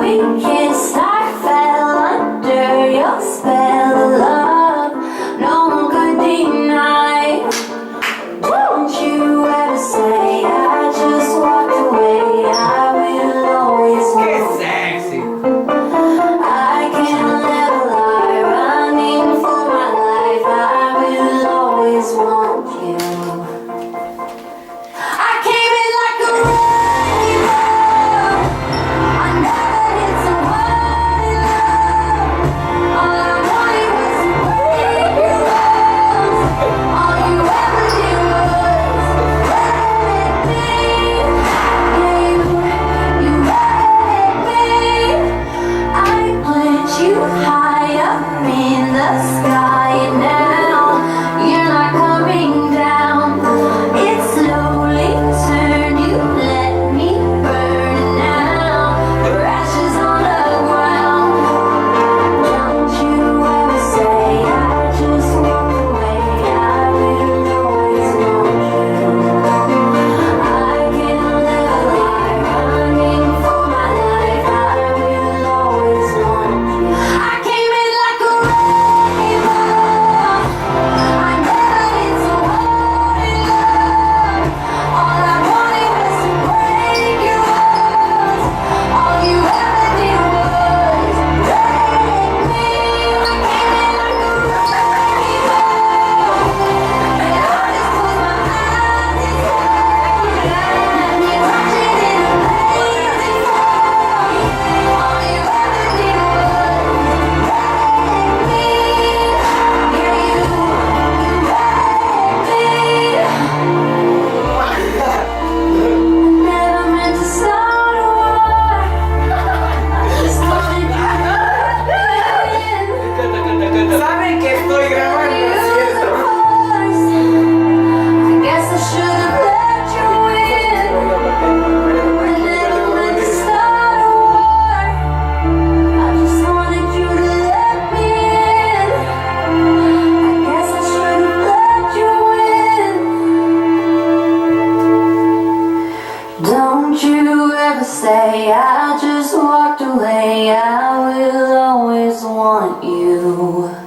we kissed, I fell under your spell of love. No one could deny. Don't you ever say I just walked away. I will always ¡Qué want. sexy! I can never lie, running for my life. I will always want you. I came in like a rainbow. I never did so hard in love. All I wanted was to break your arms. All you ever did was let me. You let me. I put you high up in the sky, and now you're not coming down. It slowly turned, you let me burn, and now your ashes on the ground. Don't you ever say I just walked away. I will always want you. I can never lie, running for my life. I will always want you. I came in like a rainbow. I never did so hard in love. All I wanted was to break your arms. All you ever did was break me. I came in like a rainbow, and I just closed my eyes and let me watch it in a blazing fire. All you ever did was break me. Yeah, you never meant to start a war. I just wanted you to Canta, canta, canta. ¿Saben que estoy grabando? ¿Cierto? I guess I should have let you in. I never meant to start a war. I just wanted you to let me in. I guess I should have let you in. Don't you ever say I just walked away. I will always want you.